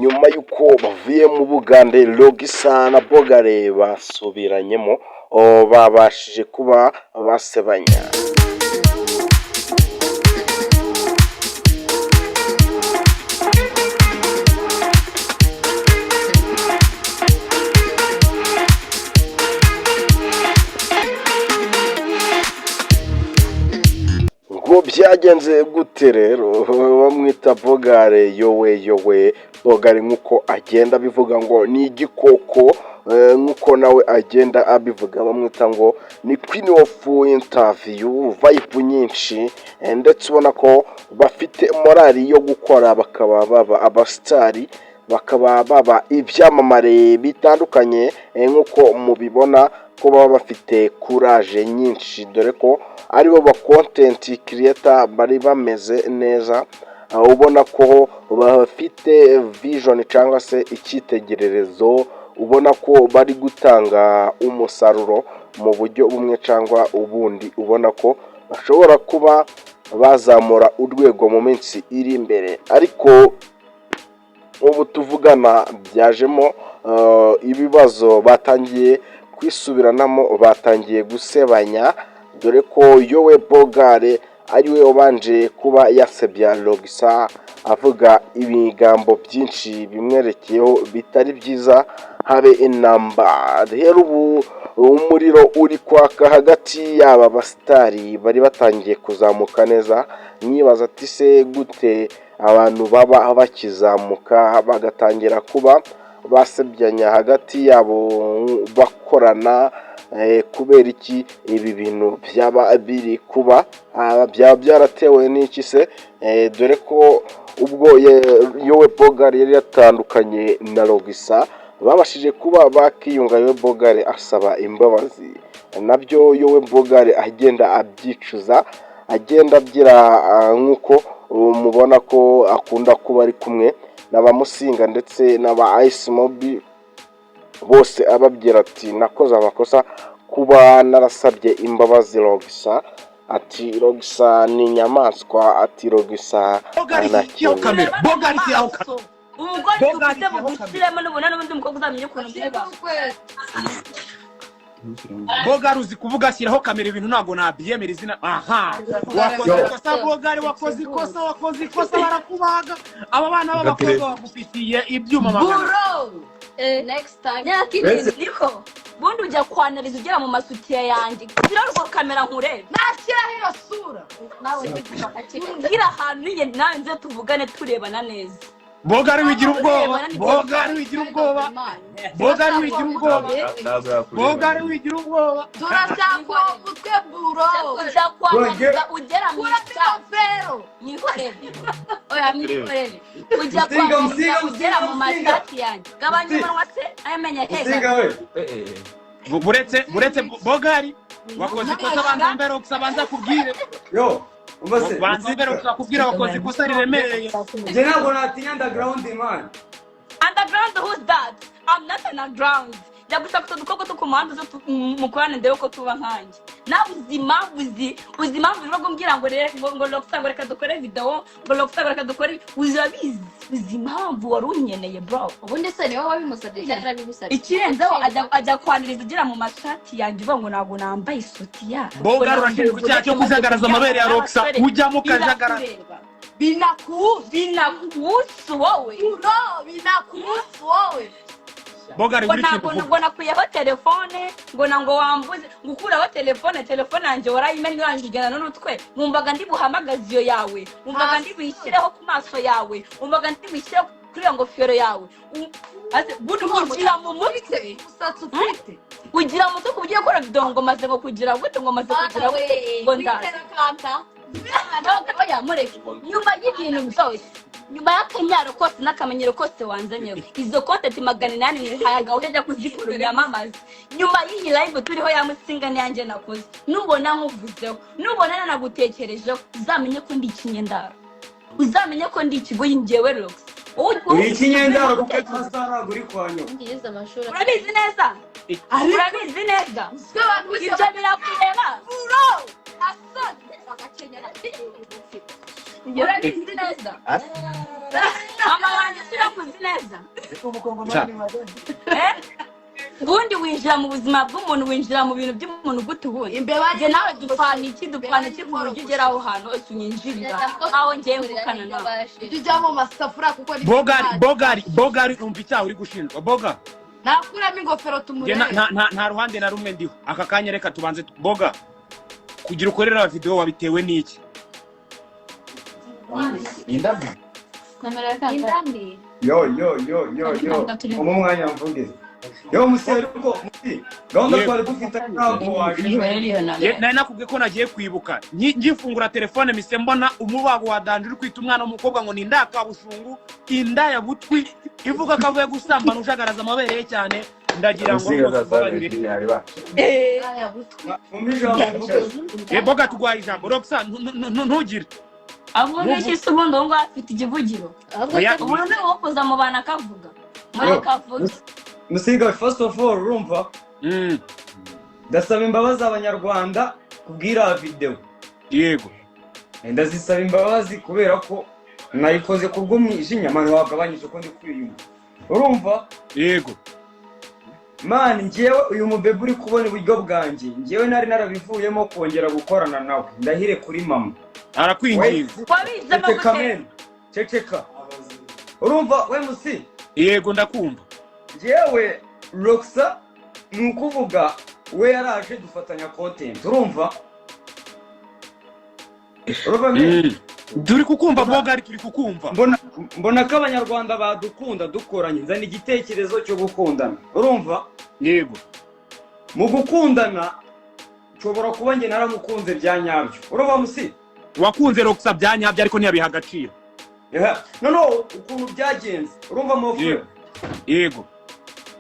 nyuma y'uko bavuye mu Bugande Logisa na Bogare basubiranyemo babashije kuba basebanya. ngo byagenze gute rero bamwita Bogare yowe Bogare nk'uko agenda bivuga ngo ni igikoko, nk'uko nawe agenda abivuga bamwita ngo ni queen of interview, vibe nyinshi, ndetse ubona ko bafite morali yo gukora bakaba baba abastari, bakaba baba ibyamamare bitandukanye, nk'uko mubibona ko baba bafite courage nyinshi, dore ko aribo ba content creator bari bameze neza, ubona ko bafite vision cyangwa se icyitegererezo, ubona ko bari gutanga umusaruro mu buryo bumwe cyangwa ubundi, ubona ko bashobora kuba bazamura urwego mu minsi iri imbere. Ariko ubu tuvugana byajemo ibibazo, batangiye kwisubiranamo, batangiye gusebanya, dore ko yowe Bogare ariwe ubanje kuba yasebya Logisa, avuga ibigambo byinshi bimwerekeyeho bitari byiza habe inamba. Rero ubu umuriro uri kwaka hagati y'aba basitari bari batangiye kuzamuka neza, mwibaza ati se gute abantu baba bakizamuka bagatangira kuba basebyanya hagati yabo bakorana, kubera iki ibi bintu byaba biri kuba, byaba byaratewe n'iki se? Dore ko ubwo yowe Bogare yari yatandukanye na Logisa, babashije kuba bakiyunga, yowe Bogare asaba imbabazi, nabyo yowe Bogare agenda abyicuza, agenda agira nk'uko mubona ko akunda kuba ari kumwe n'abamusinga ndetse n'aba Ice Mob, bose ababwira ati nakoze amakosa kuba narasabye imbabazi Logisa, ati Logisa ni inyamaswa, ati Logisa anakiyo kamera Bogare kiyaho kamera umugore ufite bugusiremo n'ubona n'undi mukobwa uzamenye ukuntu mbega Bogare uzi kuvuga ashyiraho kamera ibintu ntago nabyemera izina. Aha wakoze ikosa Bogare, wakoze ikosa barakubaga, aba bana b'abakobwa bagufitiye ibyuma magana. Next time yakindi niko bundi ujya kwanariza ugera mu masutiye yanjye kirarwo kamera nkurebe nashyiraho iyo sura nawe ngira ahantu niye nawe nze tuvugane turebana neza. Bogare wigira ubwoba, Bogare wigira ubwoba, Bogare wigira ubwoba, Bogare wigira ubwoba. Turashaka guteburo ujya kwanariza ugera mu masafero nikorebe oya nikorebe ujya kwanariza ugera mu masati yanjye gabanya umunwa se ayamenye heza buretse Bogare wakoze ikosa banza mbere ukusabanza kubwire Umase banza mbere ukakubwira wakoze ikosa riremereye. Je ntabwo natinya underground man. Underground, who's that? I'm not underground. Ndagushaka dukoko tukumanda zo mukorane ndebe ko tuba nkanje. Na uzima bivuga ngira ngo rero ngo Logisa ngo reka dukore video, ngo Logisa ngo reka dukore uzabizi impamvu warunyeneye bro. Ubundi se niwe wabimusabye cyangwa bigusabye? Ikirenzeho ajya kwaniriza ugira mu mashati yanjye uvuga ngo ntabwo nambaye isuti Bogare urashinzwe icyaha cyo kuzagaraza amabere ya Logisa, ujya mu kajagara. Binakuhusu wowe. No, binakuhusu wowe. Bogare uri kintu ngo nakuyeho telefone ngo nango wambuze gukuraho telefone yanjye warayimenye urangigana n'urutwe, mwumvaga ndi buhamagaze iyo yawe, mwumvaga ndi bishyireho ku maso yawe, mwumvaga ndi bishyireho kuri ngo fiore yawe. Bundi ugira mu mutwe usatse ufite ugira mu mutwe kuburyo gukora video ngo maze ngo kugira gute ngo maze kugira gute ngo ndakanta oya mureke nyuma y'ibintu byose, nyuma y'akanyaro kose n'akamenyero kose wanzanyeho izo content 800 hayaga ujya kuzikora yamamaza. Nyuma y'iyi live turiho yamusinga yanjye nakoze, nubona nkuvuzeho, nubona nanagutekerejeho, uzamenye ko ndi ikinyendaro, uzamenye ko ndi ikigoyi njyewe Logisa. Uri ikinyendaro kuko twasara guri kwanyo. Ngize amashuri. Urabizi neza? Urabizi neza? Ibyo birakureba bro. Asante bagakenyera. Urabizi neza? Mama wanjye sirakuzi neza. neza ubundi winjira mu buzima bw'umuntu winjira mu bintu by'umuntu gute ubundi njye nawe dupfana iki ku buryo ugera aho hantu hose unyinjirira aho ngiye mvukana nawe tujyamo amasafuriya kuko ni bogari umva icyaha uri gushinjwa boga nakuramo ingofero tumurebe nta ruhande na rumwe ndiho aka kanya reka tubanze boga kugira ukorera video wabitewe n'iki indabyo indambi yo umu mwanya mvuge yo museri uko gahunda twari dufite ntabwo waje nari nakubwiye ko nagiye kwibuka ngifungura telefone mise mbona umubago wa danje uri kwita umwana w'umukobwa ngo ni ndakabushungu inda ya butwi ivuga ko avuye gusambana ushagaraza amabere ye cyane ndagira ngo boga tugwaye ijambo Roxa ntugire avuga iki se ubundi ngo afite igivugiro ubundi wo kuza mu bana akavuga muri kavuga Musiga first of all urumva ndasaba imbabazi abanyarwanda kubwira video yego ndazisaba imbabazi kubera ko nayikoze kubw'umwijinya mani wagabanyije ko ndi kwiyumva urumva yego mani ngewe uyu mubebe uri kubona uburyo bwanjye ngewe nari narabivuyemo kongera gukorana nawe ndahire kuri mama arakwinginze ceceka urumva we musi yego ndakumva ngewe Roxa ni ukuvuga we yaraje dufatanya content urumva turi kukumva bogari turi kukumva mbona ko abanyarwanda badukunda dukoranye nzana igitekerezo cyo gukundana urumva yego mu gukundana nshobora kuba njye naramukunze bya nyabyo urumva musi wakunze Roxa bya nyabyo ariko ntiyabiha agaciro no ukuntu byagenze urumva mofre yego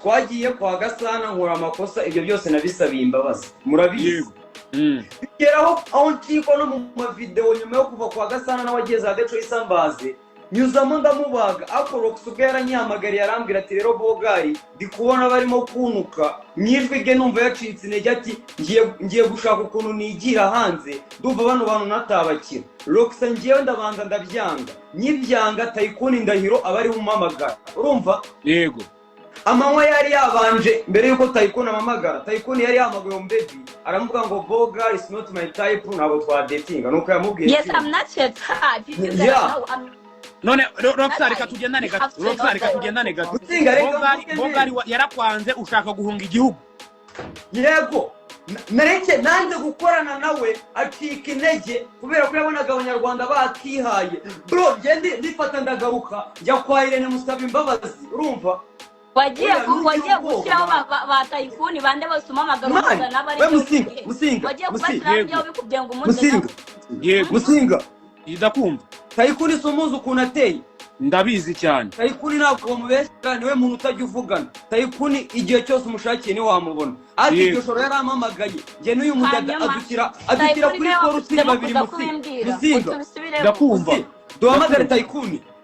twagiye kwa Gasana nkora amakosa ibyo byose nabisabiye imbabazi murabizi bigeraho aho nciko no mu mavideo nyuma yo kuva kwa Gasana n'abageze Adeco isambaze nyuzamo ndamubaga ako Roxa ubwo yaranyihamagariye arambwira ati rero bogari ndi kubona barimo kunuka nyijwi ge numva yacitse intege ati ngiye gushaka ukuntu nigira hanze ndumva bano bantu natabakira Roxa ngiye ndabanza ndabyanga nyibyanga Tycoon Ndahiro abari umamagara urumva yego amanywa yari yabanje mbere yuko Tycoon amamagara Tycoon yari yamagaye umbebi aramuvuga ngo bogari is not my type nabo twa dating nuko yamubwiye yes I'm not your type none Roxa reka tugendane gato bogari yarakwanze ushaka guhunga igihugu yego nareke nanze gukorana nawe acika intege kubera ko yabonaga abanyarwanda bakihaye bro ngende ndifata ndagaruka njya kwa Irene musaba imbabazi urumva wagiye gushyiraho ba Tycoon bande bose umamagara umuza n'abari wagiye kubashyiraho byo bikubye ngo umuze yego musinga idakumva Tycoon sumuzi ukuntu ateye ndabizi cyane Tycoon ntabwo bamubeshyira niwe muntu utajya uvugana Tycoon igihe cyose umushakiye ni wamubona ariko iryo joro yaramamagaye nge n'uyu mudada adukira kuri korutire babiri musinga ndakumva duhamagare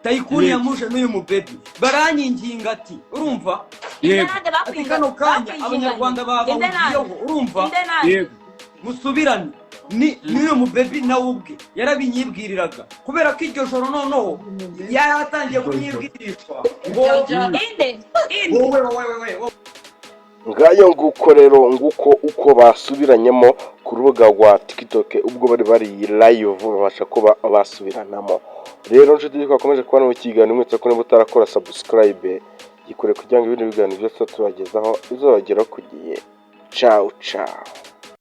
Tycoon yamuje n'uyu mubebe baranyinginga ati urumva ati kano kanya abanyarwanda babagiyeho urumva musubirane n'uyu mubebe nawe ubwe yarabinyibwiriraga kubera ko iryo joro noneho yaratangiye kunyibwirishwa ngo wowe ngayo nguko rero nguko uko basubiranyemo ku rubuga rwa TikTok ubwo bari live babasha kuba basubiranamo rero nshuti twakomeje kubana mu kiganiro mwese ko niba utarakora subscribe gikore kugira ngo ibindi biganiro byose tubagezaho bizobagera ku gihe ciao